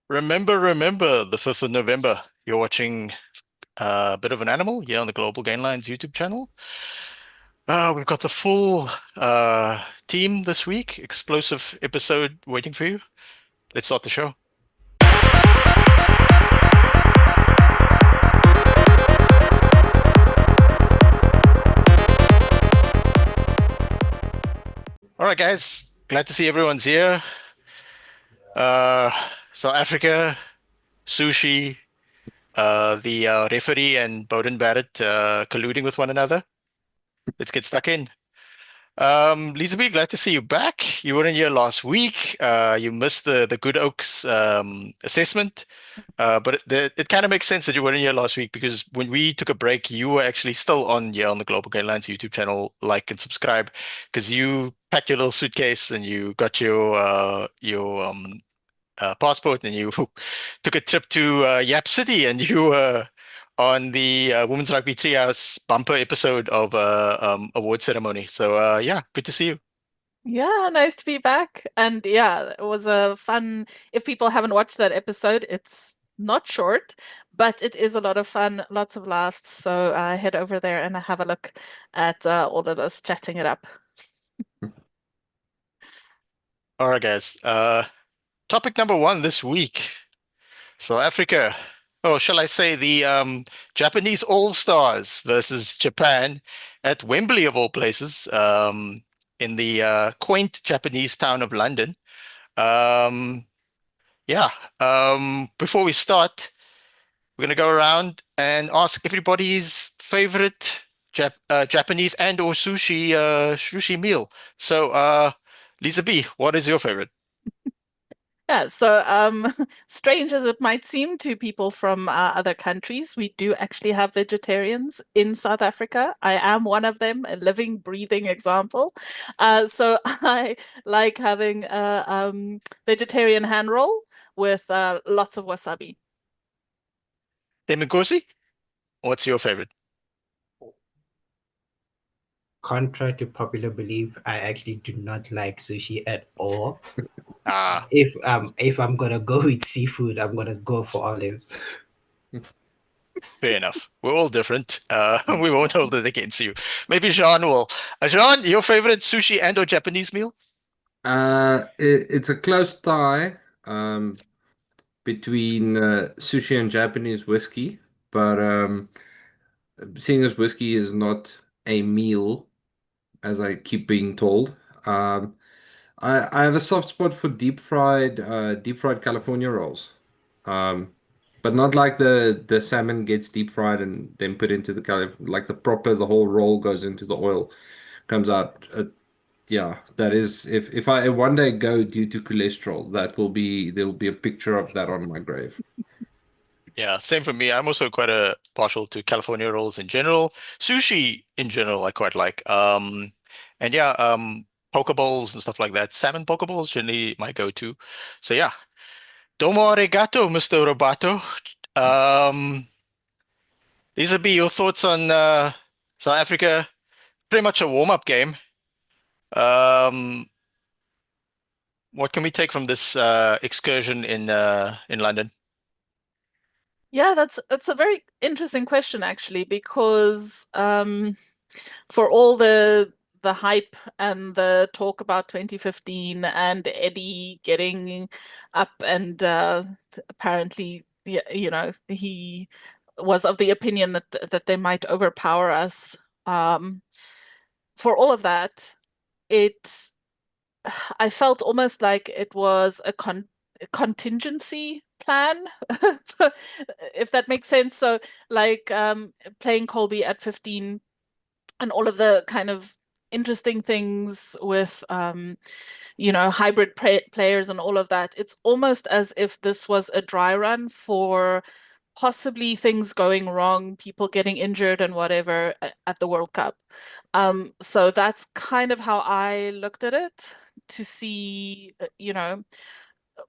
Remember the 5th of November. You're watching a bit of an animal here on the Global Gainlines YouTube channel. We've got the full team this week. Explosive episode waiting for you. Let's start the show. All right, guys. Glad to see everyone's here. Uh, South Africa, sushi, the referee and Bowden Barrett colluding with one another. Let's get stuck in. Lisa B, glad to see you back. You weren't here last week. You missed the Good Oaks assessment. But it kind of makes sense that you weren't here last week because when we took a break, you were actually still on here on the Global Guidelines YouTube channel. Like and subscribe because you packed your little suitcase and you got your passport and you took a trip to Yap City and you were on the Women's Rugby Treehouse bumper episode of award ceremony. So yeah, good to see you. Yeah, nice to be back. And yeah, it was a fun. If people haven't watched that episode, it's not short, but it is a lot of fun, lots of laughs. So head over there and have a look at all of us chatting it up. All right, guys. Topic number one this week. South Africa. Oh, shall I say the Japanese All-Stars versus Japan at Wembley of all places, in the quaint Japanese town of London. Um, yeah. Before we start, we're gonna go around and ask everybody's favorite Japanese and or sushi meal. So, Lisa B, what is your favorite? Yeah, so strange as it might seem to people from other countries, we do actually have vegetarians in South Africa. I am one of them, a living, breathing example. So I like having a vegetarian hand roll with lots of wasabi. Temenkosi, what's your favorite? Contrary to popular belief, I actually do not like sushi at all. Ah, If I'm gonna go with seafood, I'm gonna go for olives. fair enough. We're all different. We won't hold it against you. Maybe Jean will. Jean, your favorite sushi and or Japanese meal? It's a close tie between sushi and Japanese whiskey, but seeing as whiskey is not a meal, as I keep being told, I have a soft spot for deep fried California rolls. Um, but not like the salmon gets deep fried and then put into the like the whole roll goes into the oil, comes out. Yeah, that is if I one day go due to cholesterol, there will be a picture of that on my grave. Yeah, same for me. I'm also quite a partial to California rolls in general. Sushi in general, I quite like. And yeah, poke bowls and stuff like that. Salmon poke bowls generally my go-to. So yeah, domo arigato, Mr. Robato. Um, these would be your thoughts on South Africa. Pretty much a warm-up game. Um, what can we take from this excursion in London? Yeah, that's a very interesting question actually, because for all the hype and the talk about 2015 and Eddie getting up and apparently, yeah, he was of the opinion that they might overpower us. Um, for all of that, it I felt almost like it was a contingency plan, if that makes sense. So, like playing Colby at 15 and all of the kind of interesting things with hybrid players and all of that. It's almost as if this was a dry run for possibly things going wrong, people getting injured and whatever at the World Cup. So that's kind of how I looked at it, to see,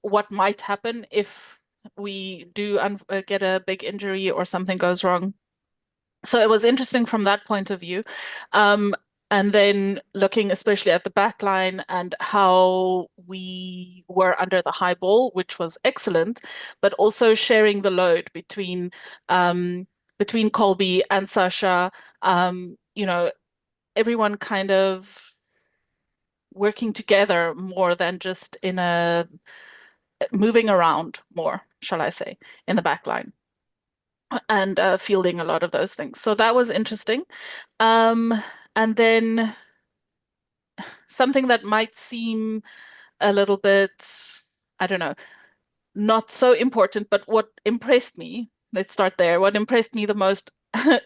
what might happen if we do get a big injury or something goes wrong. So it was interesting from that point of view. Um, And then looking especially at the back line and how we were under the high ball, which was excellent, but also sharing the load between Colby and Sasha, everyone kind of working together more than just in a moving around more, shall I say, in the back line and fielding a lot of those things. So that was interesting. And then something that might seem a little bit, I don't know, not so important, but what impressed me, let's start there. What impressed me the most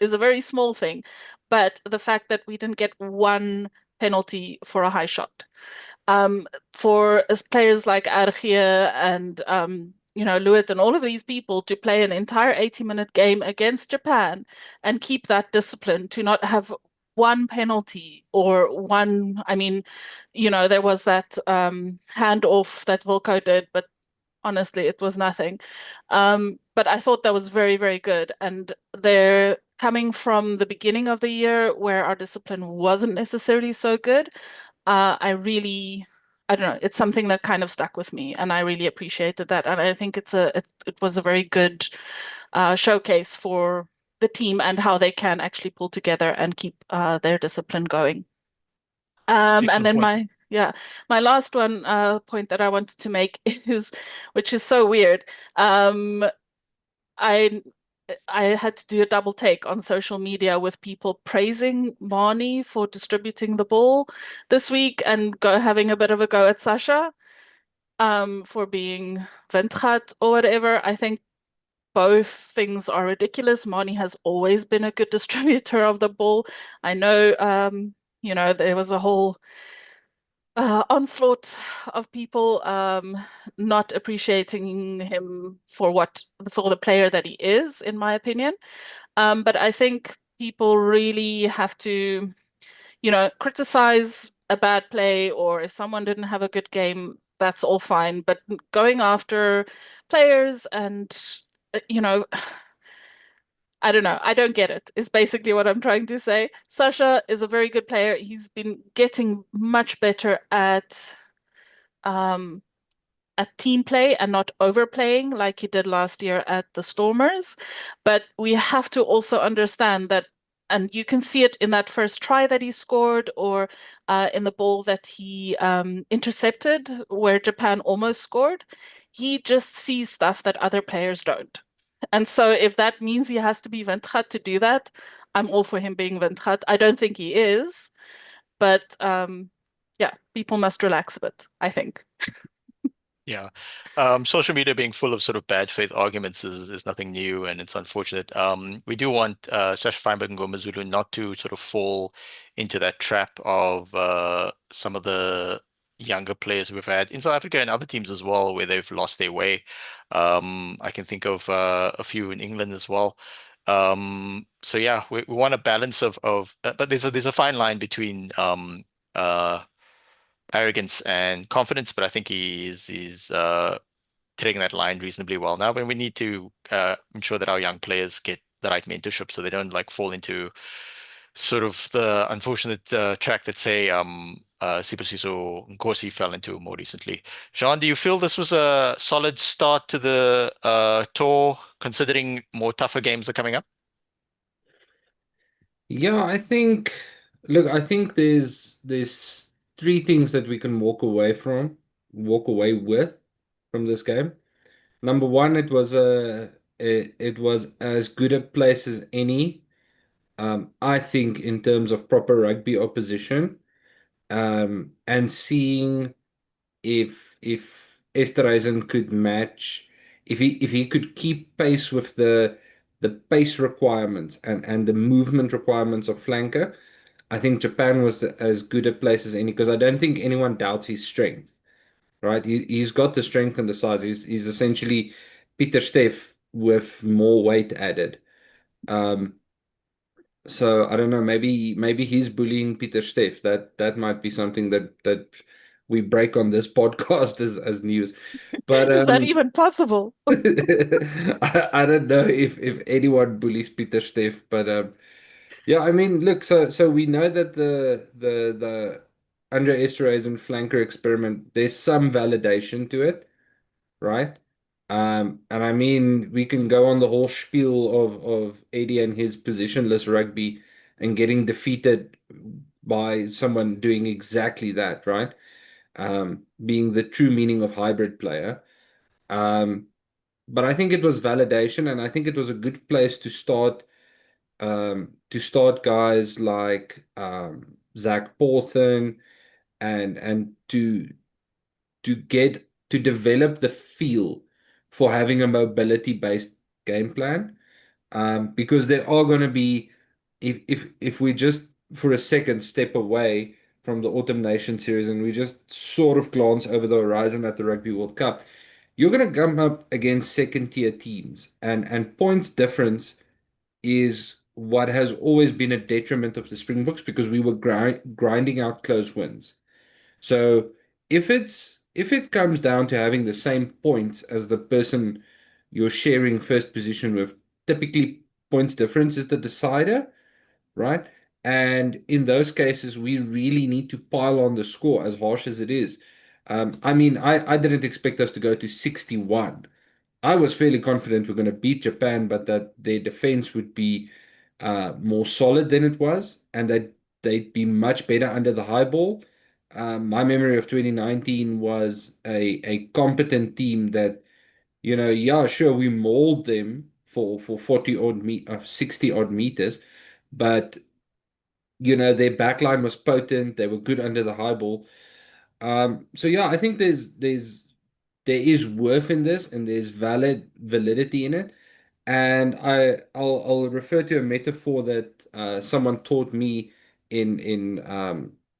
is a very small thing, but the fact that we didn't get one penalty for a high shot. For as players like Argia and Lewitt and all of these people to play an entire 80-minute game against Japan and keep that discipline, to not have one penalty or one, I mean, there was that handoff that Wilco did, but honestly, it was nothing. But I thought that was very, very good. And they're coming from the beginning of the year where our discipline wasn't necessarily so good. I don't know, it's something that kind of stuck with me, and I really appreciated that. And I think it was a very good showcase for the team and how they can actually pull together and keep their discipline going. And Excellent then point. my last one point that I wanted to make is, which is so weird. I had to do a double take on social media with people praising Marnie for distributing the ball this week and having a bit of a go at Sasha for being Windgat or whatever. I think both things are ridiculous. Marnie has always been a good distributor of the ball. I know, there was a whole onslaught of people not appreciating him for the player that he is, in my opinion. But I think people really have to, criticize a bad play, or if someone didn't have a good game, that's all fine. But going after players and, I don't know. I don't get it, is basically what I'm trying to say. Sasha is a very good player. He's been getting much better um, at team play and not overplaying like he did last year at the Stormers. But we have to also understand that, and you can see it in that first try that he scored, or in the ball that he intercepted where Japan almost scored. He just sees stuff that other players don't. And so if that means he has to be Windgat to do that, I'm all for him being Windgat. I don't think he is, but yeah, people must relax a bit, I think. Yeah. Social media being full of sort of bad faith arguments is nothing new, and it's unfortunate. We do want Sasha Feinberg and Ngoma not to sort of fall into that trap of some of the younger players we've had in South Africa and other teams as well, where they've lost their way. I can think of a few in England as well. So yeah, we want a balance but there's a fine line between arrogance and confidence, but I think he's treading that line reasonably well now. But we need to ensure that our young players get the right mentorship so they don't like fall into sort of the unfortunate track that say Sibusiso Nkosi fell into more recently. Jean, do you feel this was a solid start to the tour, considering more tougher games are coming up? Yeah, I think there's three things that we can walk away with from this game. Number one, it was as good a place as any, I think, in terms of proper rugby opposition, and seeing if Esterhuizen could match, if he could keep pace with the pace requirements and the movement requirements of flanker. I think Japan was as good a place as any, because I don't think anyone doubts his strength, right? He's got the strength and the size. He's essentially Peter Steff with more weight added. Um, so I don't know, maybe he's bullying Peter Steff. That might be something that we break on this podcast as news. But Is that even possible? I don't know if anyone bullies Peter Steff, but Yeah, I mean, look, so we know that the Andre Esterhuizen flanker experiment, there's some validation to it, right? And I mean, we can go on the whole spiel of Eddie and his positionless rugby and getting defeated by someone doing exactly that, right? Being the true meaning of hybrid player. Um, but I think it was validation, and I think it was a good place to start guys like Zach Porthen and to develop the feel for having a mobility based game plan. Because there are going to be, if we just for a second step away from the Autumn Nation series and we just sort of glance over the horizon at the Rugby World Cup, you're going to come up against second tier teams, and points difference is what has always been a detriment of the Springboks because we were grinding out close wins. So if it comes down to having the same points as the person you're sharing first position with, typically points difference is the decider, right? And in those cases, we really need to pile on the score, as harsh as it is. I mean, I didn't expect us to go to 61. I was fairly confident we're going to beat Japan, but that their defense would be more solid than it was, and that they'd be much better under the high ball. My memory of 2019 was a competent team that, yeah, sure, we mauled them for 40 odd 60 odd meters, but their backline was potent. They were good under the high ball. So yeah, I think there is worth in this, and there's validity in it. And I'll refer to a metaphor that someone taught me in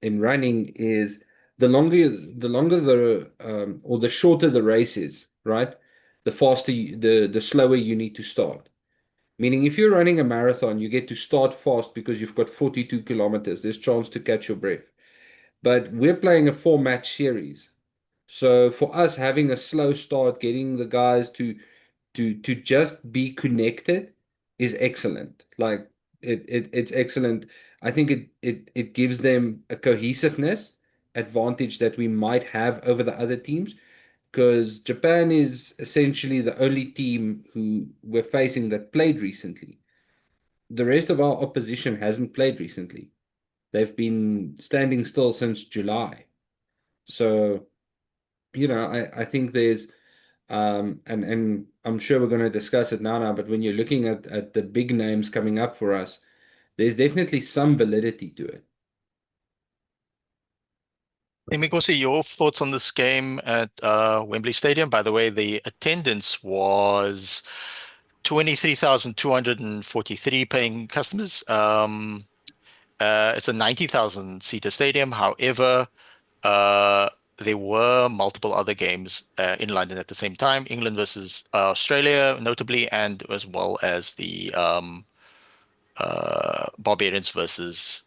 running is the longer or the shorter the race is, right? The faster the slower you need to start. Meaning, if you're running a marathon, you get to start fast because you've got 42 kilometers. There's chance to catch your breath. But we're playing a 4 match series. So for us, having a slow start, getting the guys to just be connected is excellent. Like it's excellent. I think it gives them a cohesiveness advantage that we might have over the other teams because Japan is essentially the only team who we're facing that played recently. The rest of our opposition hasn't played recently. They've been standing still since July. So, I think there's and I'm sure we're going to discuss it now, but when you're looking at the big names coming up for us, there's definitely some validity to it. Let me go see your thoughts on this game at Wembley Stadium. By the way, the attendance was 23,243 paying customers. It's a 90,000 seater stadium. However, uh, there were multiple other games in London at the same time, England versus Australia, notably, and as well as the Barbarians versus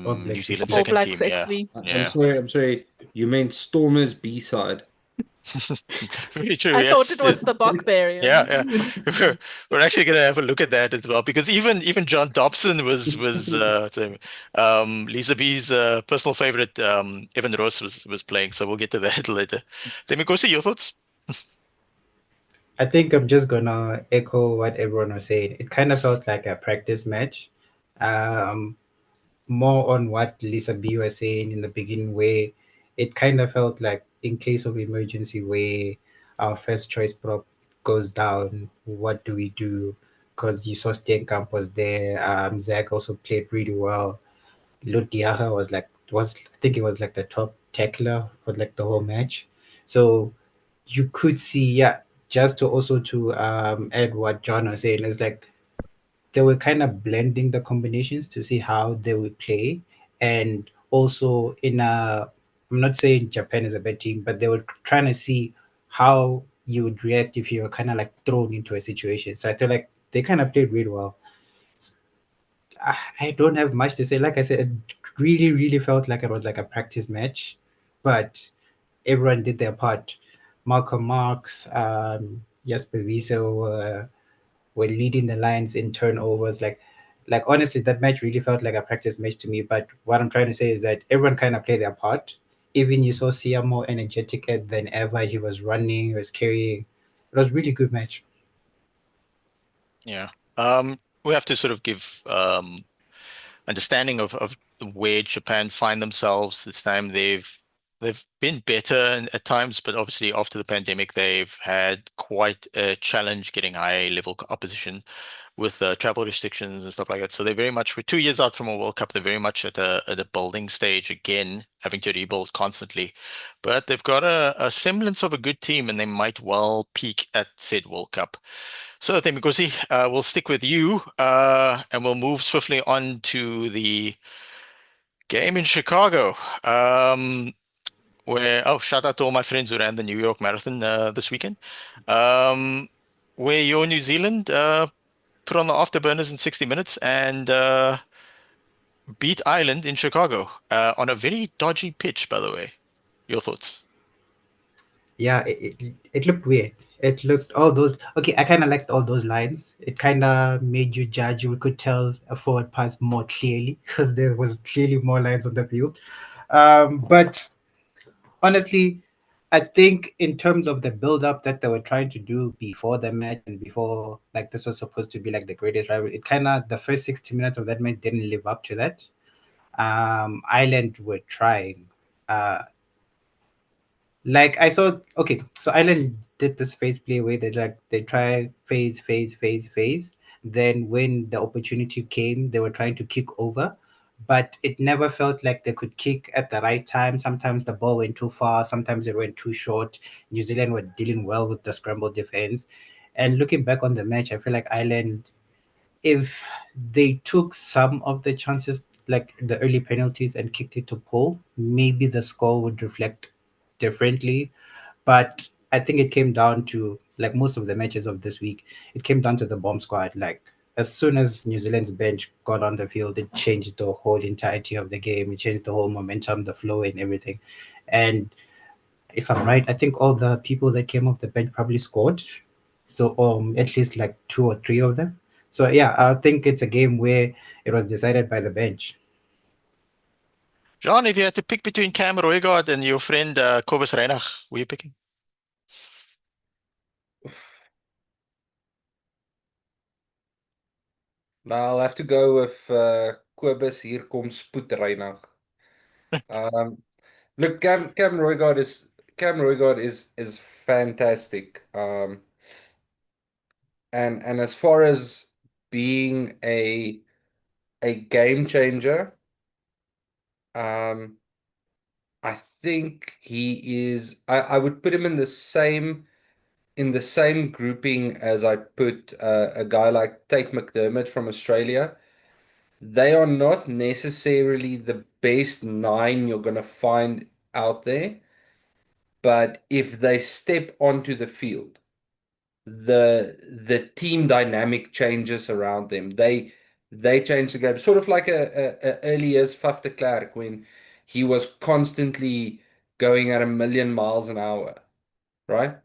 All New Blacks Zealand actually. All second Blacks, team. Yeah, actually. I'm yeah. sorry, I'm sorry. You meant Stormers B-side. Very true. I thought Yes, it was yes. the Yeah, Barbarians. yeah. We're actually gonna have a look at that as well because even John Dobson Lisa B's personal favorite Evan Ross was playing, so we'll get to that later. Let me go see your thoughts. I think I'm just gonna echo what everyone was saying. It kind of felt like a practice match. Um, More on what Lisa B was saying in the beginning, where it kind of felt like in case of emergency, where our first choice prop goes down, what do we do? Because you saw Steenkamp was there. Zach also played really well. Lodiaga was I think it was like the top tackler for like the whole match. So you could see, yeah, just to also to add what John was saying, is like they were kind of blending the combinations to see how they would play. And also I'm not saying Japan is a bad team, but they were trying to see how you would react if you were kind of like thrown into a situation. So I feel like they kind of played really well. I don't have much to say. Like I said, it really, really felt like it was like a practice match, but everyone did their part. Malcolm Marks, Jasper Wiese were leading the Lions in turnovers. Like honestly, that match really felt like a practice match to me. But what I'm trying to say is that everyone kind of played their part. Even you saw Sia more energetic than ever. He was running, he was carrying. It was a really good match. Yeah. We have to sort of give understanding of where Japan find themselves this time. They've been better at times, but obviously after the pandemic, they've had quite a challenge getting high level opposition with travel restrictions and stuff like that. So they're very much, we're 2 years out from a World Cup. They're very much at a building stage again, having to rebuild constantly. But they've got a semblance of a good team, and they might well peak at said World Cup. So, Themikosi, we'll stick with you, and we'll move swiftly on to the game in Chicago, where, oh, shout out to all my friends who ran the New York Marathon this weekend, um, where your New Zealand put on the afterburners in 60 minutes and beat Ireland in Chicago on a very dodgy pitch, by the way. Your thoughts? Yeah, it looked weird. It looked all those okay. I kind of liked all those lines. It kind of made you judge. We could tell a forward pass more clearly because there was clearly more lines on the field. But honestly, I think in terms of the build up that they were trying to do before the match and before like this was supposed to be like the greatest rival, it kind of the first 60 minutes of that match didn't live up to that. Ireland were trying. Like I saw, okay, so Ireland did this phase play where they try phase. Then when the opportunity came, they were trying to kick over, but it never felt like they could kick at the right time. Sometimes the ball went too far, sometimes it went too short. New Zealand were dealing well with the scramble defense. And looking back on the match, I feel like Ireland, if they took some of the chances, like the early penalties, and kicked it to Paul, maybe the score would reflect differently. But I think it came down to like most of the matches of this week, it came down to the bomb squad. Like as soon as New Zealand's bench got on the field, it changed the whole entirety of the game. It changed the whole momentum, the flow, and everything. And if I'm right, I think all the people that came off the bench probably scored. So at least like two or three of them. So yeah, I think it's a game where it was decided by the bench. John, if you had to pick between Cam Roygaard and your friend Kobus Reinach, who are you picking? Now I'll have to go with Kobus hier kom spoed Reinagh. Um, look, Cam Roygaard is fantastic. And as far as being a game changer, um, I think he is. I would put him in the same grouping as I put a guy like Tate McDermott from Australia. They are not necessarily the best nine you're going to find out there, but if they step onto the field, the team dynamic changes around them. They change the game, sort of like a early years Faf de Klerk when he was constantly going at 1,000,000 miles an hour, right?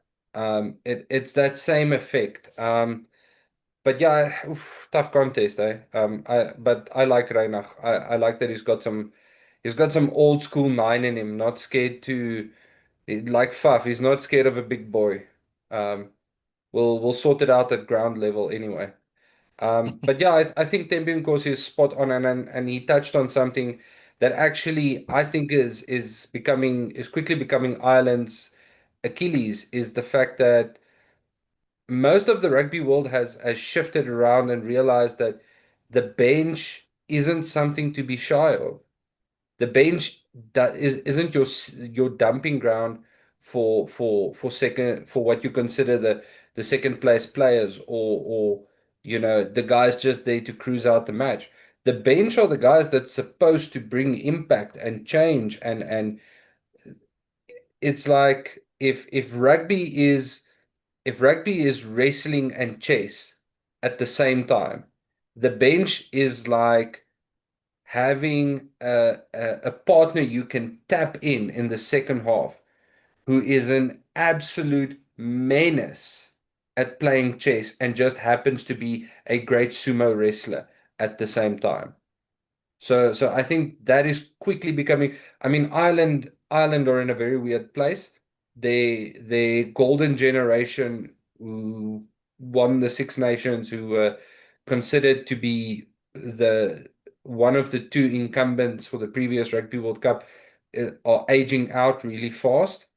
It's that same effect. But yeah, oof, tough contest, eh? But I like Reinach. I like that he's got some old school nine in him. Not scared to like Faf. He's not scared of a big boy. Um, we'll sort it out at ground level anyway. But yeah, I think Tempe Nkosi is spot on, and he touched on something that actually I think is quickly becoming Ireland's Achilles is the fact that most of the rugby world has shifted around and realized that the bench isn't something to be shy of. The bench isn't your dumping ground for what you consider the second place players or the guys just there to cruise out the match. The bench are the guys that's supposed to bring impact and change and it's like if rugby is wrestling and chess at the same time, the bench is like having a partner you can tap in the second half who is an absolute menace at playing chess and just happens to be a great sumo wrestler at the same time. So I think that is quickly becoming. I mean, Ireland are in a very weird place. Their golden generation who won the Six Nations, who were considered to be the one of the two incumbents for the previous Rugby World Cup, are aging out really fast.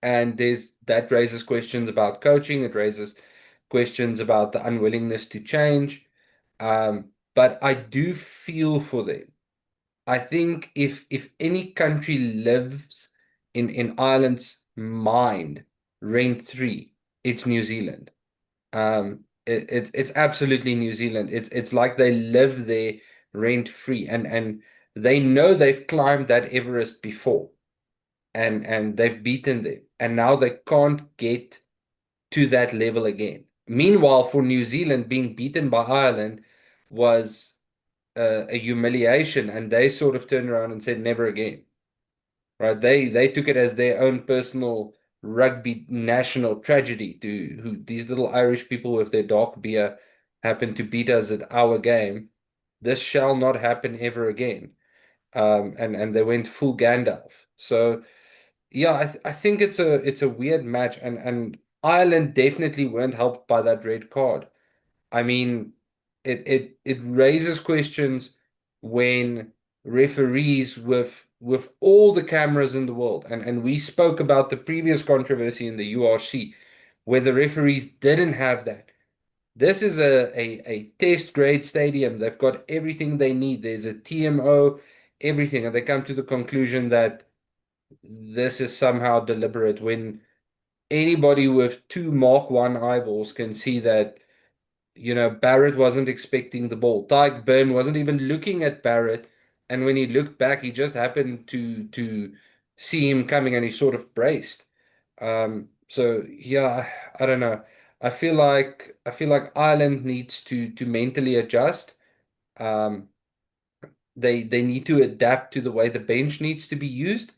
And that raises questions about coaching. It raises questions about the unwillingness to change. But I do feel for them. I think if any country lives in Ireland's mind rent free, it's New Zealand. It's absolutely New Zealand. It's like they live there rent free, and they know they've climbed that Everest before, and they've beaten them, and now they can't get to that level again. Meanwhile, for New Zealand, being beaten by Ireland was a humiliation, and they sort of turned around and said never again. Right? They took it as their own personal rugby national tragedy to who these little Irish people with their dark beer happened to beat us at our game. This shall not happen ever again. And they went full Gandalf. So yeah, I think it's a weird match, and Ireland definitely weren't helped by that red card. I mean, it raises questions when referees with all the cameras in the world, and we spoke about the previous controversy in the URC, where the referees didn't have that. This is a test grade stadium. They've got everything they need. There's a TMO, everything, and they come to the conclusion that this is somehow deliberate when anybody with two Mark 1 eyeballs can see that, Barrett wasn't expecting the ball. Tyke Byrne wasn't even looking at Barrett, and when he looked back, he just happened to see him coming, and he sort of braced. So yeah, I don't know. I feel like Ireland needs to mentally adjust. Um, they need to adapt to the way the bench needs to be used,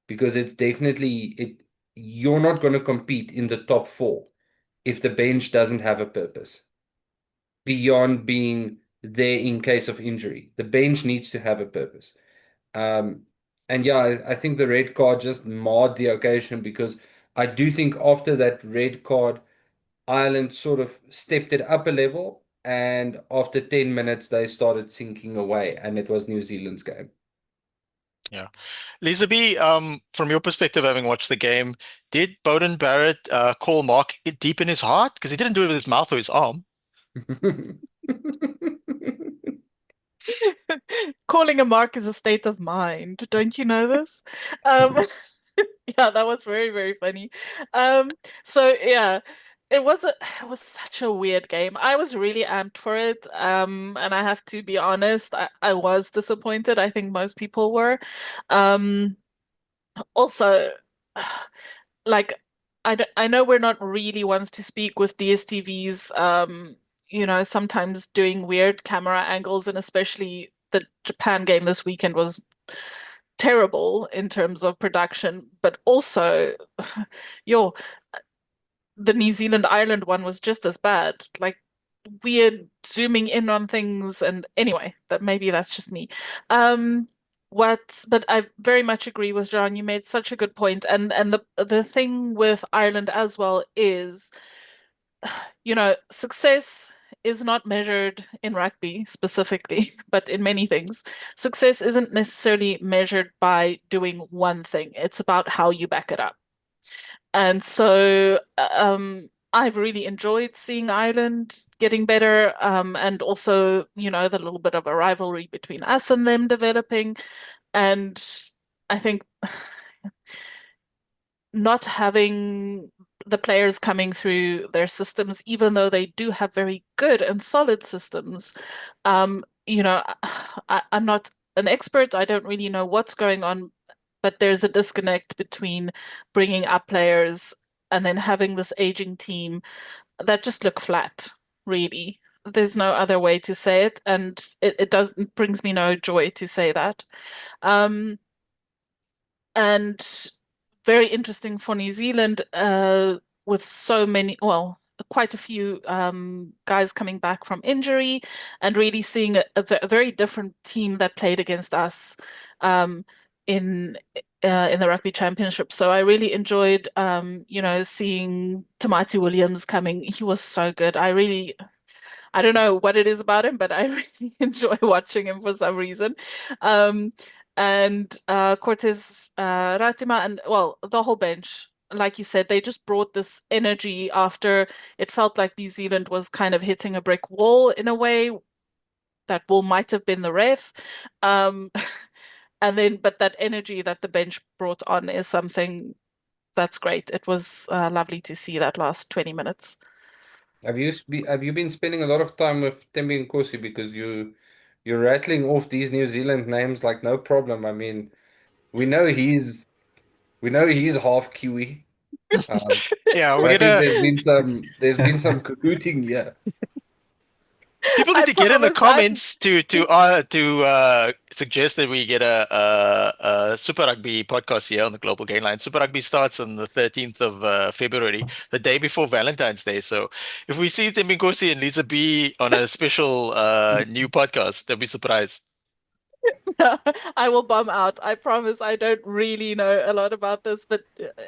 because it's definitely it. You're not going to compete in the top four if the bench doesn't have a purpose beyond being there in case of injury. The bench needs to have a purpose. Um, and yeah, I think the red card just marred the occasion, because I do think after that red card, Ireland sort of stepped it up a level. And after 10 minutes, they started sinking away, and it was New Zealand's game. Yeah. Lisa B, from your perspective, having watched the game, did Bowden Barrett call Mark deep in his heart? Because he didn't do it with his mouth or his arm. Calling a mark is a state of mind. Don't you know this? Um, yeah, that was very, very funny. So yeah, it was such a weird game. I was really amped for it. And I have to be honest, I was disappointed. I think most people were. Um, Also, like I know we're not really ones to speak with DSTVs, sometimes doing weird camera angles, and especially the Japan game this weekend was terrible in terms of production, but also yo, the New Zealand Ireland one was just as bad. Like weird zooming in on things, and anyway, that's just me. Um but I very much agree with John. You made such a good point. And the thing with Ireland as well is, success is not measured in rugby specifically, but in many things. Success isn't necessarily measured by doing one thing. It's about how you back it up. And so I've really enjoyed seeing Ireland getting better, and also, the little bit of a rivalry between us and them developing. And I think not having the players coming through their systems, even though they do have very good and solid systems, I'm not an expert. I don't really know what's going on, but there's a disconnect between bringing up players and then having this aging team that just look flat, really. There's no other way to say it, and it brings me no joy to say that. Um, and very interesting for New Zealand. with so many, well, quite a few guys coming back from injury, and really seeing a very different team that played against us um, in the rugby championship. So I really enjoyed, seeing Tamati Williams coming. He was so good. I don't know what it is about him, but I really enjoy watching him for some reason. Um, and Cortez Ratima, and well, the whole bench, like you said, they just brought this energy after it felt like New Zealand was kind of hitting a brick wall in a way. That wall might have been the ref. Um, but that energy that the bench brought on is something that's great. It was lovely to see that last 20 minutes. Have you been spending a lot of time with Tembi Nkosi, because you're rattling off these New Zealand names like no problem. I mean, we know he's half Kiwi. Yeah, But we're I think gonna. there's been some cahooting here. People need I to get in the promise I'm comments to suggest that we get a Super Rugby podcast here on the Global Game Line. Super Rugby starts on the 13th of February, the day before Valentine's Day. So if we see Tim Nkosi and Lisa B on a special new podcast, don't be surprised. I will bomb out. I promise I don't really know a lot about this, but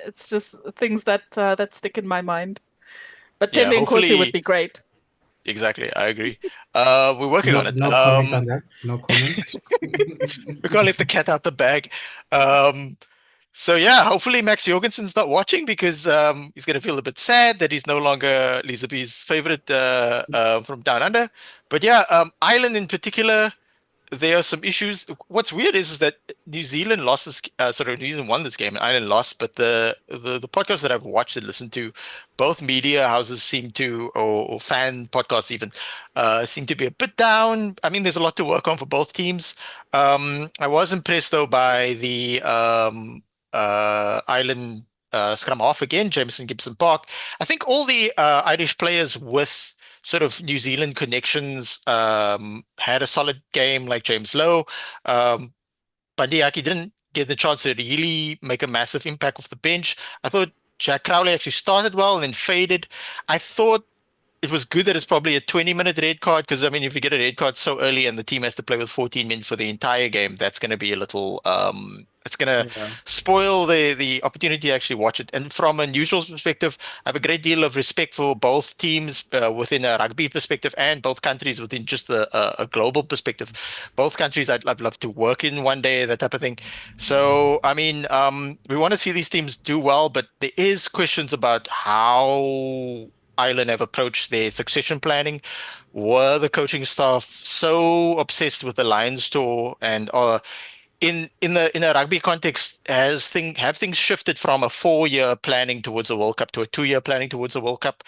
it's just things that stick in my mind. But Yeah, Tembe Nkosi would hopefully, be great. exactly. I agree. We're working on No, it. no comment on that. No comment. We can't let the cat out the bag. Um, So yeah, hopefully Max Jorgenson's not watching because he's gonna feel a bit sad that he's no longer Lisa B's favorite from Down Under. But yeah, Ireland in particular, there are some issues. What's weird is that New Zealand lost this, New Zealand won this game and Ireland lost. But the podcasts that I've watched and listened to, both media houses seem to, or fan podcasts even, seem to be a bit down. I mean, there's a lot to work on for both teams. I was impressed though by the Ireland scrum half again, Jameson Gibson Park. I think all the Irish players with sort of New Zealand connections had a solid game, like James Lowe. Bandiaki didn't get the chance to really make a massive impact off the bench. I thought Jack Crowley actually started well and then faded. I thought it was good that it's probably a 20-minute red card because I mean, if you get a red card so early and the team has to play with 14 men for the entire game, that's going to be a little it's going to Yeah. spoil the opportunity to actually watch it. And from a neutral's perspective, I have a great deal of respect for both teams within a rugby perspective and both countries within just a global perspective. Both countries I'd love to work in one day, that type of thing. So I mean, we want to see these teams do well, but there is questions about how Ireland have approached their succession planning. Were the coaching staff so obsessed with the Lions tour and in a rugby context, have things shifted from a 4-year planning towards a World Cup to a 2-year planning towards a World Cup?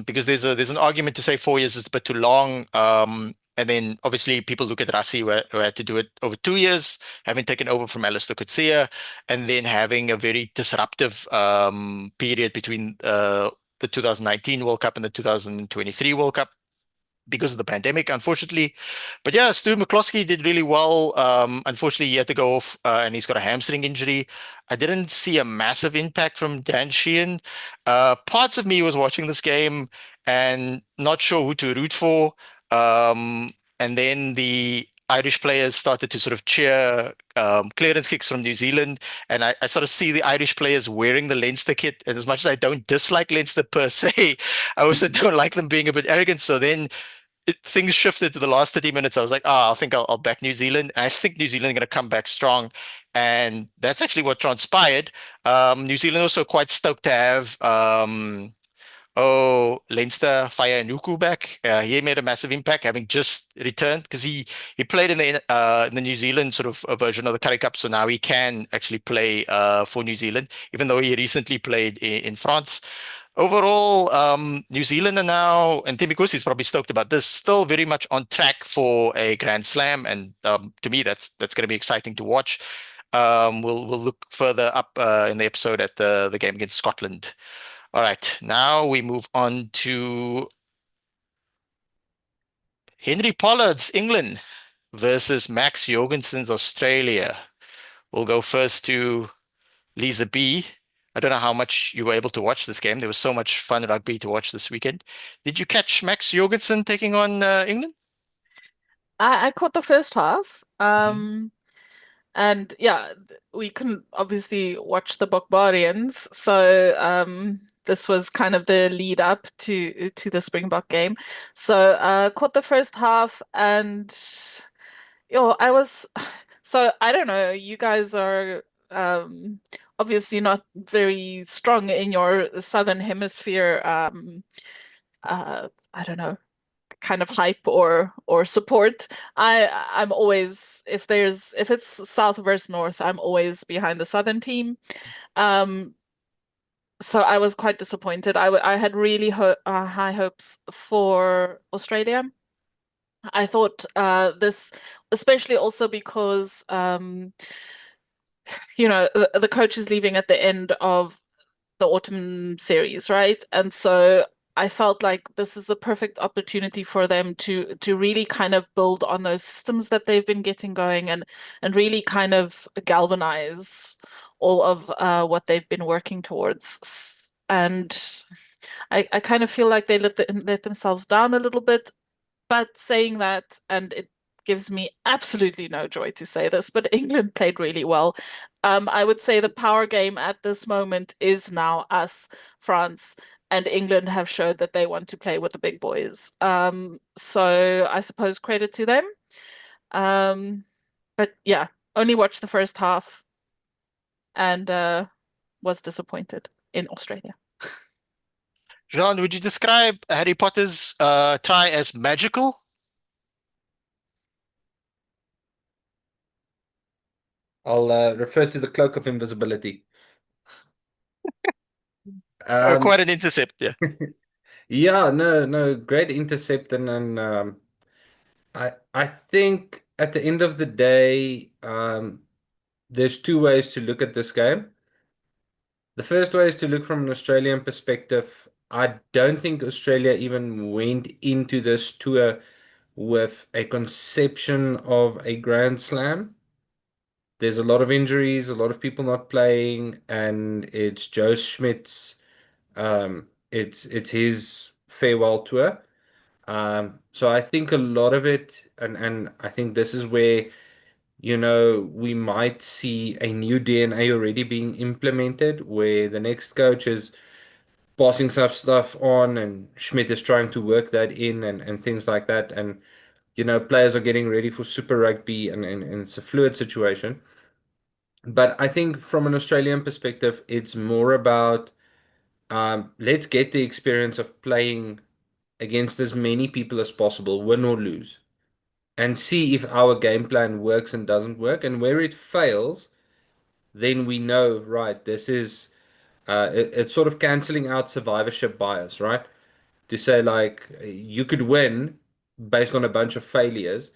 Because there's an argument to say 4 years is a bit too long. And then obviously people look at Rassi who had to do it over 2 years, having taken over from Alistair Coetzee, and then having a very disruptive period between the 2019 World Cup and the 2023 World Cup because of the pandemic, unfortunately. But yeah, Stu McCloskey did really well. Unfortunately, he had to go off and he's got a hamstring injury. I didn't see a massive impact from Dan Sheehan. Parts of me was watching this game and not sure who to root for. And then the Irish players started to sort of cheer clearance kicks from New Zealand. And I sort of see the Irish players wearing the Leinster kit. And as much as I don't dislike Leinster per se, I also don't like them being a bit arrogant. So then things shifted to the last 30 minutes. I was like, I think I'll back New Zealand. And I think New Zealand are going to come back strong. And that's actually what transpired. New Zealand also quite stoked to have Leinster Fire Nuku back. He made a massive impact, having just returned because he played in the New Zealand sort of version of the Currie Cup. So now he can actually play for New Zealand, even though he recently played in France. Overall, New Zealand are now, and Tim Mikusi is probably stoked about this, still very much on track for a Grand Slam, and to me, that's going to be exciting to watch. We'll look further up in the episode at the game against Scotland. All right, now we move on to Henry Pollard's England versus Max Jorgenson's Australia. We'll go first to Lisa B. I don't know how much you were able to watch this game. There was so much fun rugby to watch this weekend. Did you catch Max Jorgensen taking on England? I caught the first half. Mhm. And yeah, we couldn't obviously watch the Barbarians, so this was kind of the lead up to the Springbok game. So caught the first half, and I was so I don't know. You guys are obviously not very strong in your Southern Hemisphere. I don't know, kind of hype or support. I'm always, if it's South versus North, I'm always behind the Southern team. Um, so I was quite disappointed. I had really high hopes for Australia. I thought this, especially also because the coach is leaving at the end of the autumn series, right? And so I felt like this is the perfect opportunity for them to really kind of build on those systems that they've been getting going and really kind of galvanize all of what they've been working towards. And I kind of feel like they let themselves down a little bit. But saying that, and it gives me absolutely no joy to say this, but England played really well. I would say the power game at this moment is now us, France, and England have showed that they want to play with the big boys. So I suppose credit to them. Um, but yeah, only watched the first half and was disappointed in Australia. Jean, would you describe Harry Potter's try as magical? I'll refer to the cloak of invisibility. Quite Um, an intercept, yeah. yeah, no, great intercept, and I think at the end of the day, there's two ways to look at this game. The first way is to look from an Australian perspective. I don't think Australia even went into this tour with a conception of a Grand Slam. There's a lot of injuries, a lot of people not playing, and it's Joe Schmidt's it's his farewell tour. So I think a lot of it, and I think this is where, we might see a new DNA already being implemented, where the next coach is passing some stuff on, and Schmidt is trying to work that in and things like that. And, players are getting ready for Super Rugby, and it's a fluid situation. But I think from an Australian perspective, it's more about let's get the experience of playing against as many people as possible, win or lose, and see if our game plan works and doesn't work. And where it fails, then we know, right, this is it's sort of canceling out survivorship bias, right? To say, like, you could win based on a bunch of failures,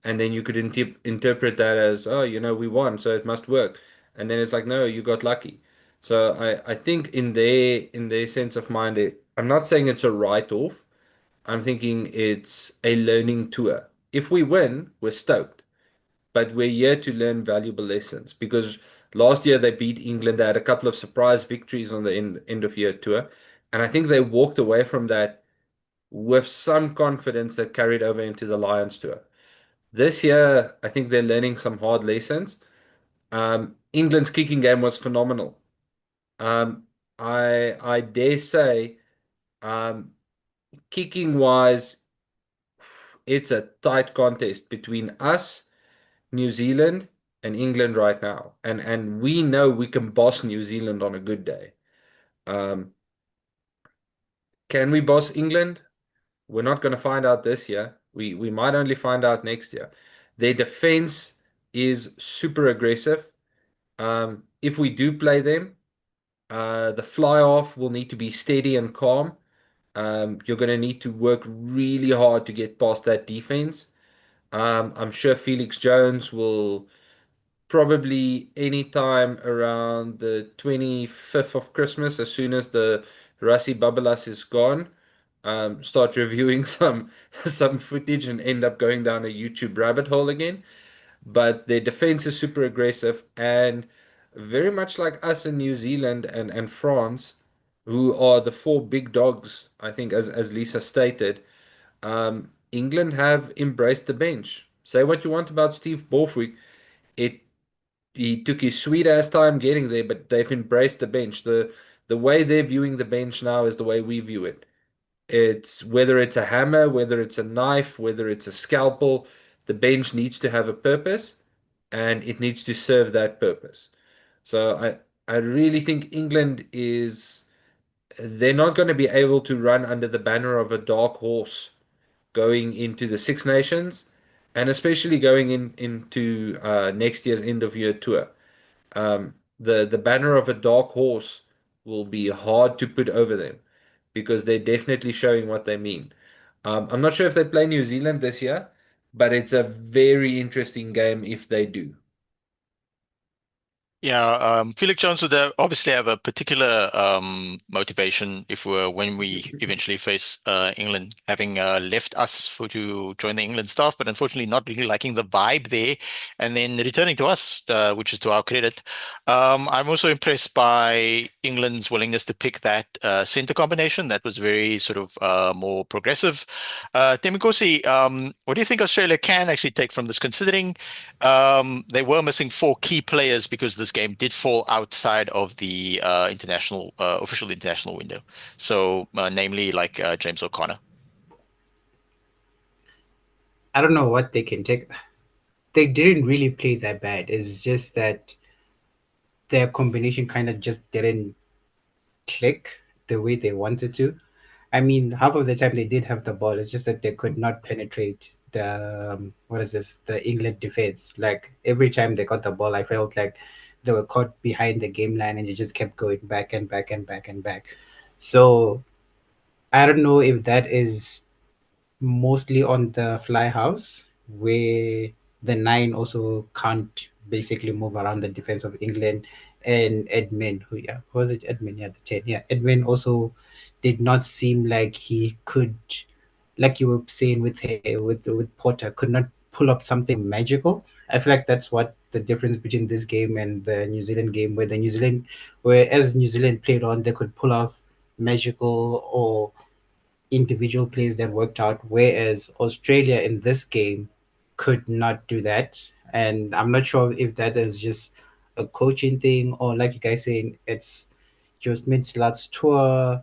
and then you could interpret that as, oh, we won, so it must work. And then it's like, no, you got lucky. So I think in their sense of mind, I'm not saying it's a write-off. I'm thinking it's a learning tour. If we win, we're stoked, but we're here to learn valuable lessons, because last year they beat England. They had a couple of surprise victories on the end of year tour, and I think they walked away from that with some confidence that carried over into the Lions tour. This year, I think they're learning some hard lessons. England's kicking game was phenomenal. Um, I dare say, um, kicking wise, it's a tight contest between us, New Zealand, and England right now. And we know we can boss New Zealand on a good day. Um, can we boss England? We're not going to find out this year. We might only find out next year. Their defense is super aggressive. If we do play them, the fly off will need to be steady and calm. You're going to need to work really hard to get past that defense. I'm sure Felix Jones will probably anytime around the 25th of Christmas, as soon as the Rassie Babalas is gone, start reviewing some footage and end up going down a YouTube rabbit hole again. But their defense is super aggressive, and very much like us in New Zealand and France, who are the four big dogs, I think, as Lisa stated, England have embraced the bench. Say what you want about Steve Borthwick, it he took his sweet ass time getting there, but they've embraced the bench. The way they're viewing the bench now is the way we view it. It's whether it's a hammer, whether it's a knife, whether it's a scalpel, the bench needs to have a purpose and it needs to serve that purpose. So I really think England is they're not going to be able to run under the banner of a dark horse going into the Six Nations and especially going into next year's end of year tour. The banner of a dark horse will be hard to put over them because they're definitely showing what they mean. I'm not sure if they play New Zealand this year, but it's a very interesting game if they do. Yeah, Felix Jones would obviously have a particular motivation if when we eventually face England, having left us to join the England staff, but unfortunately not really liking the vibe there, and then returning to us, which is to our credit. I'm also impressed by England's willingness to pick that center combination. That was very sort of more progressive. Temikosi, what do you think Australia can actually take from this, considering they were missing four key players because this game did fall outside of the international official international window. So, namely, like James O'Connor. I don't know what they can take. They didn't really play that bad. It's just that their combination kind of just didn't click the way they wanted to. I mean, half of the time they did have the ball. It's just that they could not penetrate the what is this? The England defense. Like every time they got the ball, I felt like they were caught behind the game line, and it just kept going back and back and back and back. So I don't know if that is mostly on the fly house, where the nine also can't basically move around the defense of England, and Edmund, who yeah, who was it? Edmund, yeah, the 10, yeah. Edmund also did not seem like he could, like you were saying with with Potter, could not pull up something magical. I feel like that's what the difference between this game and the New Zealand game, where as New Zealand played on, they could pull off magical or individual plays that worked out, whereas Australia in this game could not do that. And I'm not sure if that is just a coaching thing or, like you guys saying, it's just Mid-Slat's tour.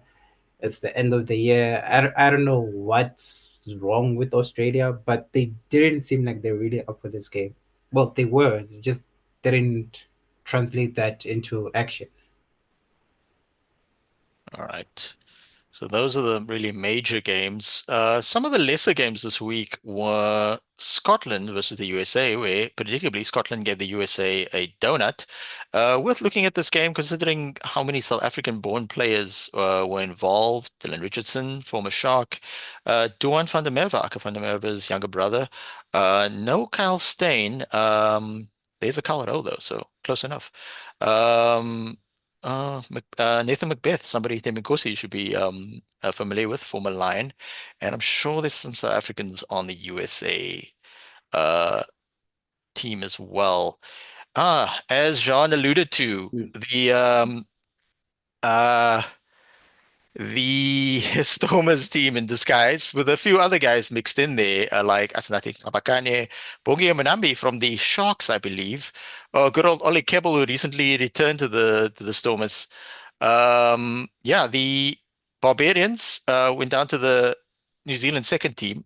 It's the end of the year. I don't know what's wrong with Australia, but they didn't seem like they're really up for this game. Well, they were. It's just didn't translate that into action. All right. So those are the really major games. Some of the lesser games this week were Scotland versus the USA, where predictably Scotland gave the USA a donut. Worth looking at this game, considering how many South African-born players were involved. Dylan Richardson, former Shark, Duan van der Merwe, Aka van der Merwe's younger brother. No Kyle Steyn. There's a Colorado though, so close enough. Um, Nathan Macbeth, somebody Temikosi should be familiar with, former Lion, and I'm sure there's some South Africans on the USA uh, team as well. As Jean alluded to, Mm. uh, the Stormers team in disguise with a few other guys mixed in there, like Asnati Abakane, Bongi Manambi from the Sharks, I believe. Good old Ollie Kebble, who recently returned to the Stormers. Yeah, the Barbarians went down to the New Zealand second team.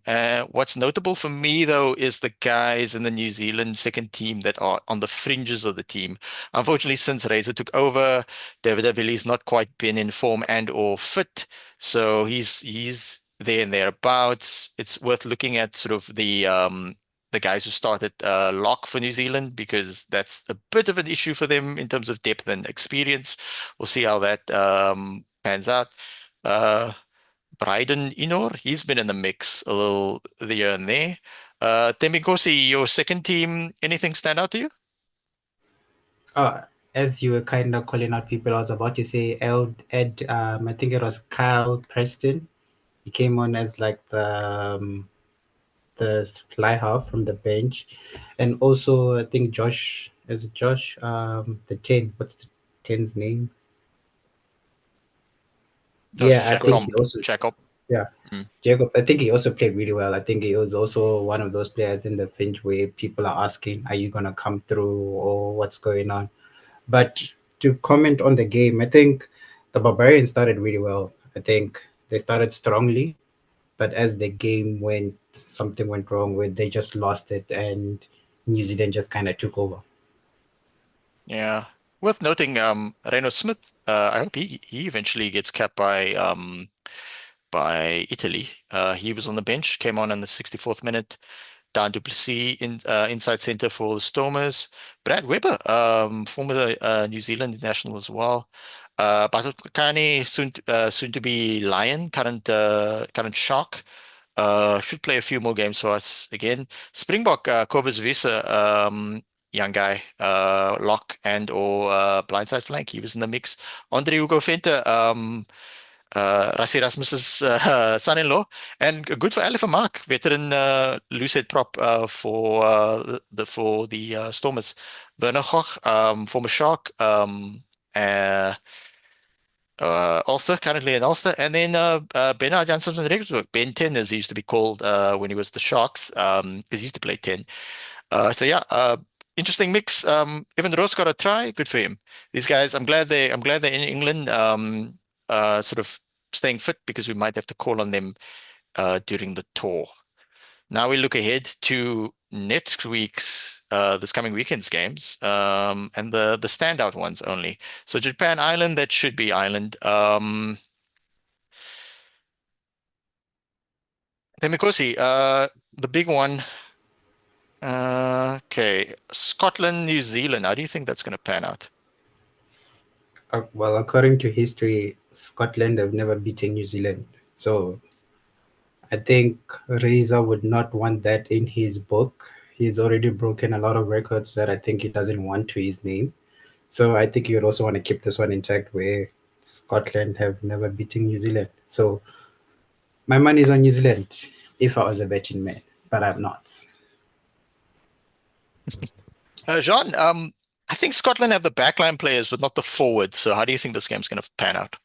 What's notable for me, though, is the guys in the New Zealand second team that are on the fringes of the team. Unfortunately, since Razor took over, David Avilli's not quite been in form and or fit, so he's there and thereabouts. It's worth looking at sort of the guys who started lock for New Zealand because that's a bit of an issue for them in terms of depth and experience. We'll see how that pans out. Bryden Inor, he's been in the mix a little here and there. Temikosi, your second team, anything stand out to you? As you were kind of calling out people, I was about to say Ed. I think it was Kyle Preston. He came on as like the fly half from the bench, and also I think Josh Is Josh the 10? What's the 10's name? Josh Yeah, I think Jacob. he also Jacob. yeah. Mm. Jacob, I think he also played really well. I think he was also one of those players in the Finch where people are asking, are you gonna come through or what's going on? But to comment on the game, I think the Barbarians started really well. I think they started strongly, but as the game went, something went wrong where they just lost it and New Zealand just kind of took over. Yeah. Worth noting, Reno Smith, I hope he eventually gets capped by Italy. He was on the bench, came on in the 64th minute. Dan du Plessis inside center for the Stormers. Brad Weber, former New Zealand international as well. Batukane, soon to be Lion, current Shark. Should play a few more games for us again. Springbok, Cobus Visa, young guy, lock and or blindside flank. He was in the mix. Andre Hugo Venter, Rassie Rasmus's son-in-law, and good for Alifa Mark, veteran loose head prop for the Stormers. Werner Hoch, former Shark, uh, Ulster, currently in Ulster, and then Bernard Janssen van Rensburg, Ben 10 as he used to be called when he was the Sharks, because he used to play 10. So yeah, interesting mix. Evan Ross got a try, good for him. These guys, I'm glad they're in England, sort of staying fit because we might have to call on them during the tour. Now we look ahead to next week's this coming weekend's games, and the standout ones only. So Japan, Ireland, that should be Ireland. Demikosi, the big one. Okay, Scotland, New Zealand. How do you think that's going to pan out? Well, according to history, Scotland have never beaten New Zealand. So I think Razor would not want that in his book. He's already broken a lot of records that I think he doesn't want to his name. So I think you would also want to keep this one intact where Scotland have never beaten New Zealand. So my money is on New Zealand if I was a betting man, but I'm not. Jean, I think Scotland have the backline players, but not the forwards. So how do you think this game's going to pan out?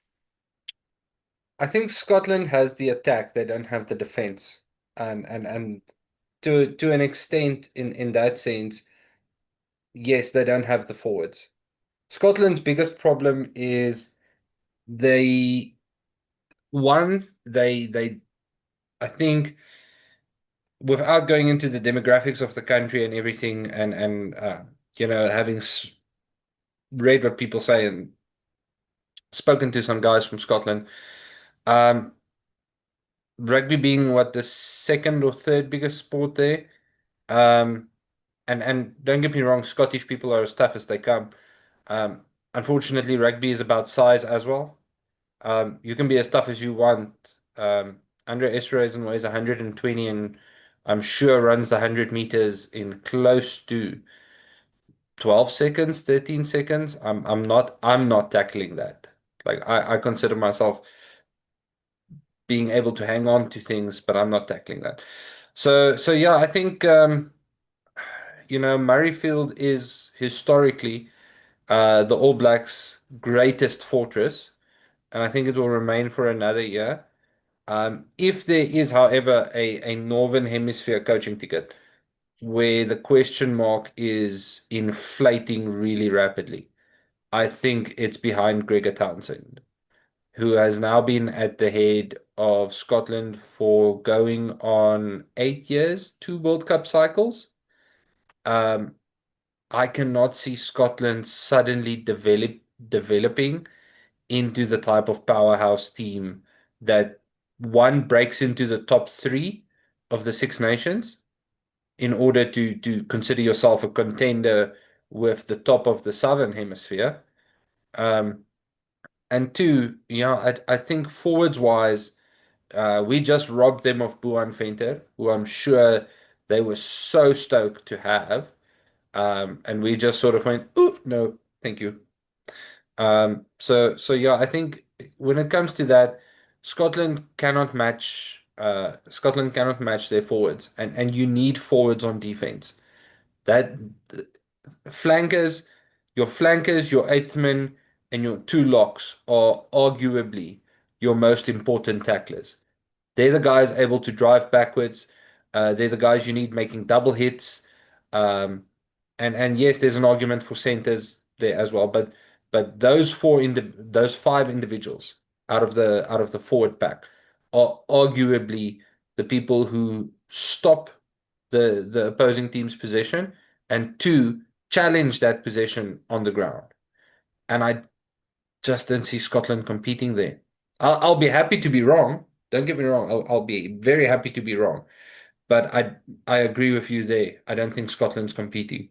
I think Scotland has the attack, they don't have the defense. And to an extent in that sense, yes, they don't have the forwards. Scotland's biggest problem is they they I think without going into the demographics of the country and everything and having read what people say and spoken to some guys from Scotland, um rugby being what the second or third biggest sport there. Um, and don't get me wrong, Scottish people are as tough as they come. Um, Unfortunately, rugby is about size as well. You can be as tough as you want. Andre Esterhuizen weighs 120 and I'm sure runs the 100 meters in close to 12 seconds, 13 seconds. I'm not tackling that. Like I consider myself being able to hang on to things, but I'm not tackling that. So yeah, I think Murrayfield is historically the All Blacks' greatest fortress, and I think it will remain for another year. If there is, however, a Northern Hemisphere coaching ticket where the question mark is inflating really rapidly, I think it's behind Gregor Townsend, who has now been at the head of Scotland for going on 8 years, two World Cup cycles. Um, I cannot see Scotland suddenly developing into the type of powerhouse team that one breaks into the top three of the Six Nations in order to consider yourself a contender with the top of the Southern Hemisphere. Um, and two, I think forwards wise, we just robbed them of Buan Venter, who I'm sure they were so stoked to have. And we just sort of went, "Ooh, no, thank you." So yeah, I think when it comes to that, Scotland cannot match their forwards, and you need forwards on defense. That flankers, your eighth man, and your two locks are arguably your most important tacklers. They're the guys able to drive backwards. They're the guys you need making double hits. Um, and yes, there's an argument for centers there as well. But those five individuals out of the forward pack are arguably the people who stop the opposing team's possession and two challenge that possession on the ground. And I just don't see Scotland competing there. I'll be happy to be wrong. Don't get me wrong. I'll be very happy to be wrong. But I agree with you there. I don't think Scotland's competing.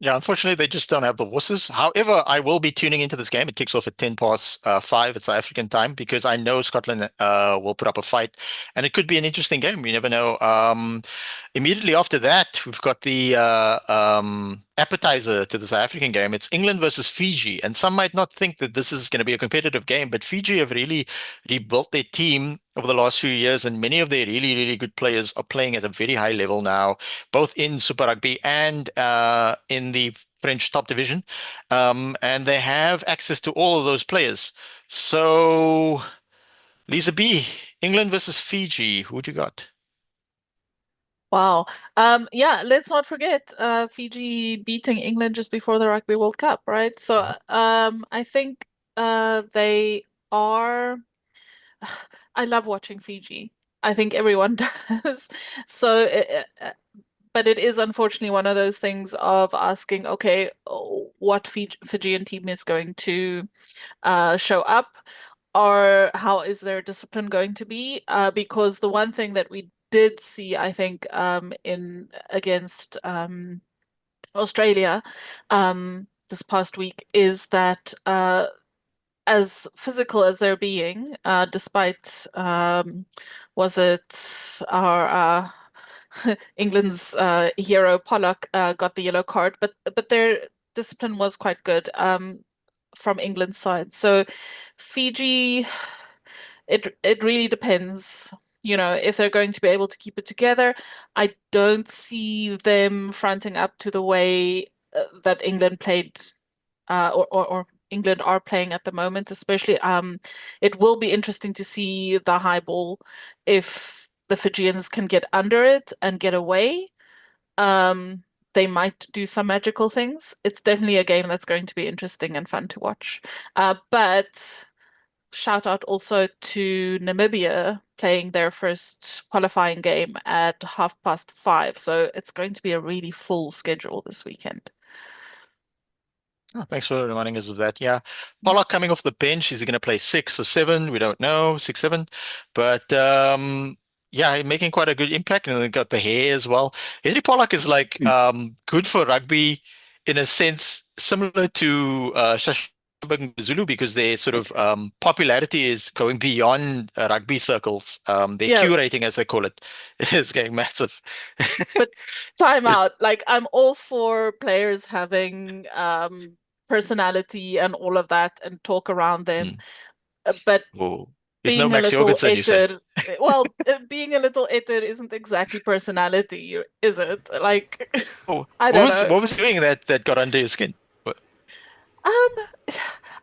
Yeah, unfortunately, they just don't have the horses. However, I will be tuning into this game. It kicks off at 5 at South African time because I know Scotland will put up a fight, and it could be an interesting game. You never know. Immediately after that, we've got the appetizer to the South African game. It's England versus Fiji, and some might not think that this is going to be a competitive game, but Fiji have really rebuilt their team over the last few years, and many of their really, really good players are playing at a very high level now, both in Super Rugby and in the French top division. And they have access to all of those players. So, Lisa B, England versus Fiji, who would you got? Wow. Yeah, let's not forget Fiji beating England just before the Rugby World Cup, right? So I think they are. I love watching Fiji. I think everyone does. So, but it is unfortunately one of those things of asking, okay, what Fijian team is going to show up, or how is their discipline going to be? Because the one thing that we did see, I think, in against Australia this past week is that as physical as they're being, despite was it our England's hero Pollock got the yellow card, but their discipline was quite good from England's side. So Fiji, it really depends, if they're going to be able to keep it together. I don't see them fronting up to the way that England played or England are playing at the moment, especially. It will be interesting to see the high ball if the Fijians can get under it and get away. They might do some magical things. It's definitely a game that's going to be interesting and fun to watch. But shout out also to Namibia playing their first qualifying game at 5:30. So it's going to be a really full schedule this weekend. Oh, thanks for reminding us of that. Yeah. Pollock coming off the bench. Is he going to play 6 or 7? We don't know. 6, 7. But yeah, making quite a good impact. And they got the hair as well. Henry Pollock is like good for rugby in a sense, similar to Zulu, because their sort of popularity is going beyond rugby circles. Their Yeah. curating, as they call it, is getting massive. But time out. Like, I'm all for players having personality and all of that and talk around them. But Oh, there's no being a Max little Jorgensen, you say? ether, well, being a little ether isn't exactly personality, is it? Like, Oh, I don't know. what was doing that got under your skin? Um,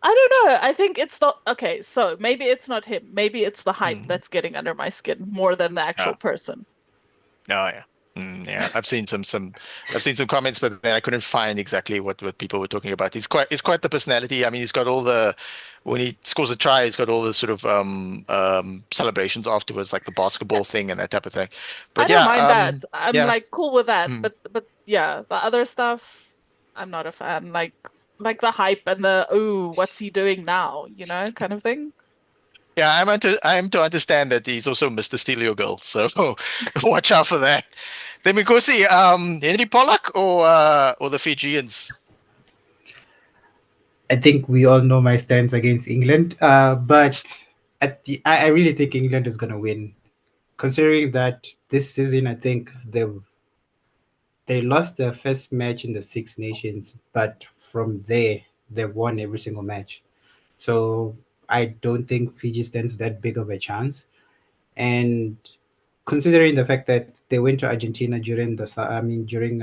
I don't know. I think it's not okay. So maybe it's not him. Maybe it's the hype that's getting under my skin more than the actual person. Oh yeah. Yeah, I've seen some comments, but then I couldn't find exactly what people were talking about. He's quite the personality. I mean, he's got all the when he scores a try, he's got all the sort of celebrations afterwards, like the basketball thing and that type of thing. But I don't yeah, mind that. I'm yeah. like cool with that. But yeah, the other stuff, I'm not a fan. Like the hype and the ooh, what's he doing now? Kind of thing. Yeah, I'm to understand that he's also Mr. Steal Your Girl, so watch out for that. Then we go see Henry Pollock or the Fijians. I think we all know my stance against England, but I really think England is going to win, considering that this season I think they lost their first match in the Six Nations, but from there they've won every single match. So I don't think Fiji stands that big of a chance, and considering the fact that they went to Argentina during during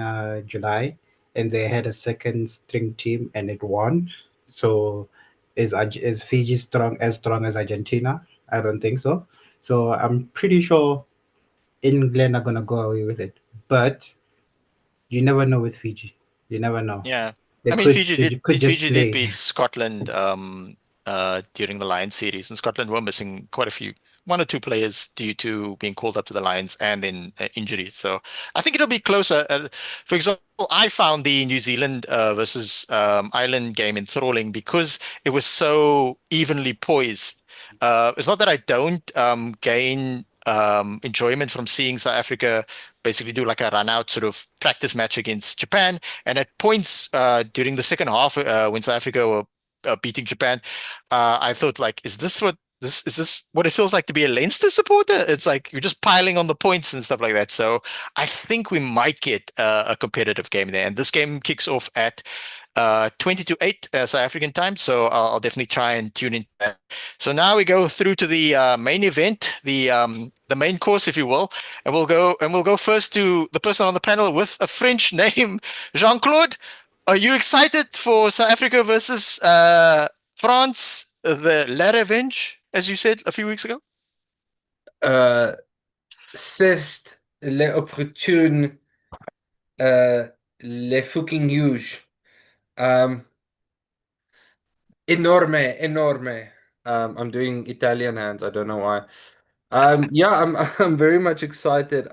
July, and they had a second string team and it won. So is Fiji strong as Argentina? I don't think so. So I'm pretty sure England are gonna go away with it. But you never know with Fiji. You never know. Yeah. They I mean, could just Fiji did play. beat Scotland during the Lions series, and Scotland were missing quite a few, one or two players due to being called up to the Lions and then injuries. So I think it'll be closer. For example, I found the New Zealand versus Ireland game enthralling because it was so evenly poised. It's not that I don't gain enjoyment from seeing South Africa basically do like a run out sort of practice match against Japan. And at points during the second half, when South Africa were beating Japan, I thought like, is this what it feels like to be a Leinster supporter? It's like you're just piling on the points and stuff like that. So I think we might get a competitive game there. And this game kicks off at 20 to 8 South African time. So I'll definitely try and tune in. So now we go through to the main event, the main course, if you will, and we'll go first to the person on the panel with a French name, Jean-Claude. Are you excited for South Africa versus France, the La Revenge, as you said a few weeks ago? C'est l'opportune, le fucking huge. Um, Enorme, enorme. I'm doing Italian hands. I don't know why. Yeah, I'm very much excited.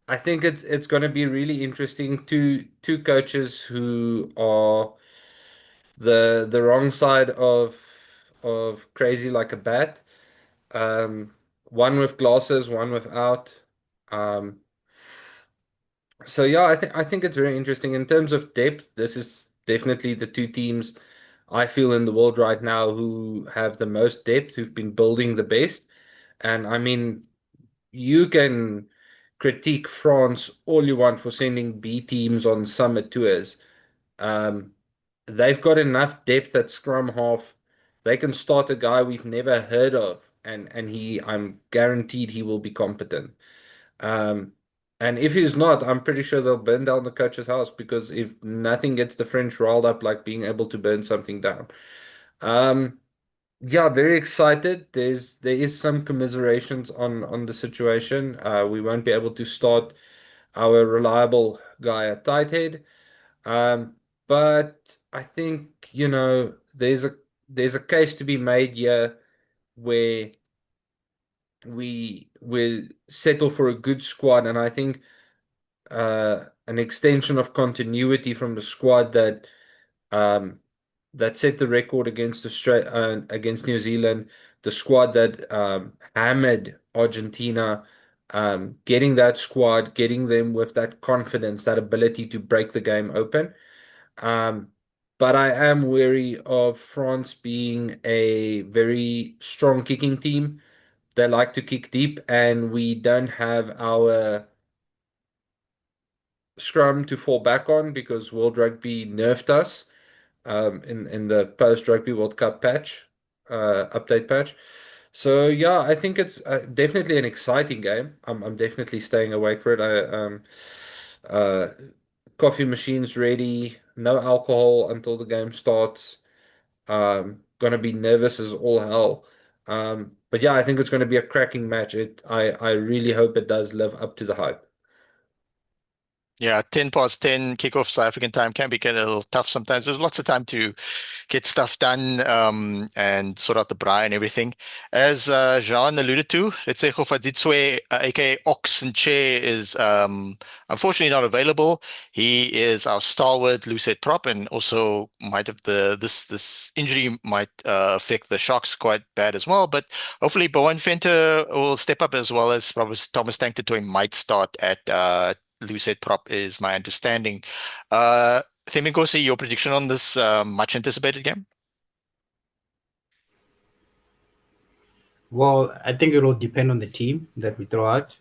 I think it's going to be really interesting. Two coaches who are the wrong side of crazy like a bat. One with glasses, one without. Um, so yeah, I think it's very interesting in terms of depth. This is definitely the two teams I feel in the world right now who have the most depth, who've been building the best. And I mean, you can critique France all you want for sending B teams on summer tours. Um, they've got enough depth at scrum half. They can start a guy we've never heard of, and I'm guaranteed he will be competent. Um, and if he's not, I'm pretty sure they'll burn down the coach's house because if nothing gets the French riled up like being able to burn something down. Um, yeah, very excited. There is some commiserations on the situation. We won't be able to start our reliable guy at tight head. But I think, there's a case to be made here where we will settle for a good squad, and I think an extension of continuity from the squad that set the record against against New Zealand, the squad that hammered Argentina, getting that squad, getting them with that confidence, that ability to break the game open. Um, but I am wary of France being a very strong kicking team. They like to kick deep, and we don't have our scrum to fall back on because World Rugby nerfed us in the post Rugby World Cup update patch. So yeah, I think it's definitely an exciting game. I'm definitely staying awake for it. Uh, Coffee machines ready, no alcohol until the game starts. Gonna be nervous as all hell. But yeah, I think it's gonna be a cracking match. I really hope it does live up to the hype. Yeah, 10 past 10 kickoff South African time can be kind of a little tough sometimes. There's lots of time to get stuff done and sort out the braai and everything. As Jean alluded to, let's say Hofaditswe, aka Ox and Chair, is unfortunately not available. He is our stalwart loosehead prop, and also might have this injury might affect the Sharks quite bad as well. But hopefully Bowen Venter will step up as well as probably Thomas Tanketoy might start at loosehead prop is my understanding. Themikosi, your prediction on this much anticipated game? Well, I think it will depend on the team that we throw out.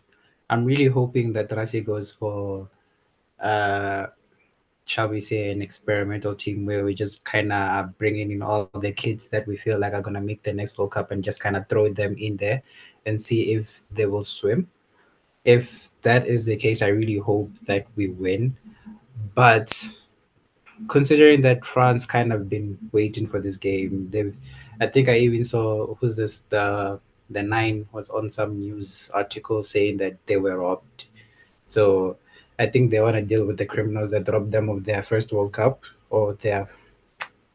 I'm really hoping that Rasi goes for uh, shall we say, an experimental team where we just kind of bringing in all the kids that we feel like are going to make the next World Cup and just kind of throw them in there and see if they will swim. If that is the case, I really hope that we win. But considering that France kind of been waiting for this game, I think I even saw who's this the Nine was on some news article saying that they were robbed. So I think they want to deal with the criminals that robbed them of their first World Cup or their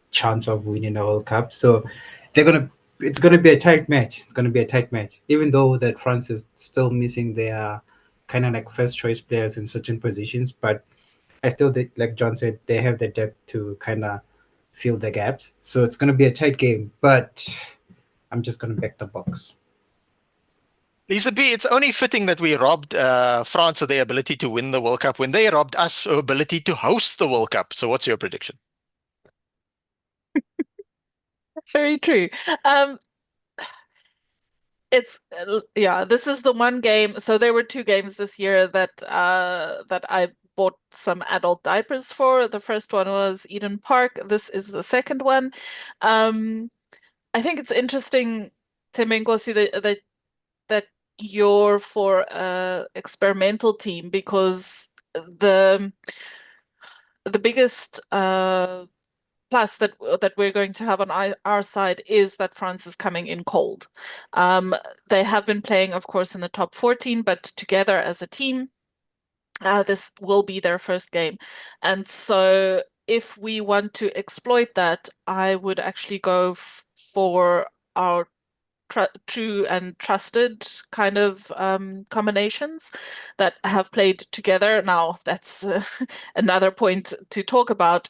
chance of winning a World Cup. So they're gonna it's gonna be a tight match. It's gonna be a tight match. Even though that France is still missing their kind of like first choice players in certain positions, but I still think, like John said, they have the depth to kind of fill the gaps. So it's gonna be a tight game, but I'm just gonna back the box. Lisa B, it's only fitting that we robbed France of their ability to win the World Cup when they robbed us of ability to host the World Cup. So what's your prediction? Very true. It's yeah, this is the one game. So there were two games this year that I bought some adult diapers for. The first one was Eden Park. This is the second one. I think it's interesting, Temengosi, that you're for a experimental team because the biggest plus that we're going to have on our side is that France is coming in cold. They have been playing, of course, in the top 14, but together as a team, this will be their first game. And so if we want to exploit that, I would actually go for our true and trusted kind of combinations that have played together. Now, that's another point to talk about,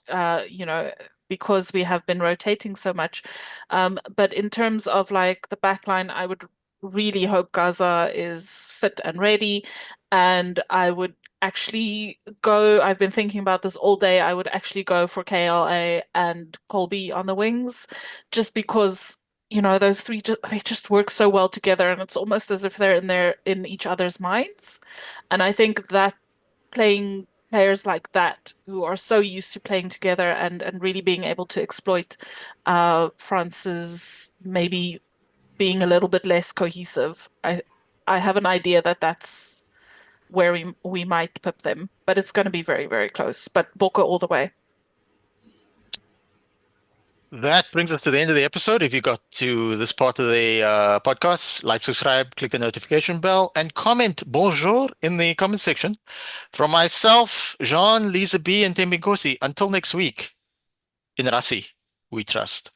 because we have been rotating so much. But in terms of like the backline, I would really hope Gaza is fit and ready. And I would actually go, I've been thinking about this all day, I would actually go for KLA and Colby on the wings, just because those three they just work so well together, and it's almost as if they're in each other's minds. And I think that playing players like that who are so used to playing together and really being able to exploit France's maybe being a little bit less cohesive. I have an idea that that's where we might pip them, but it's going to be very, very close. But Boca all the way. That brings us to the end of the episode. If you got to this part of the podcast, like, subscribe, click the notification bell, and comment bonjour in the comment section. From myself, Jean, Lisa B, and Tembinkosi, until next week, in Rassi, we trust.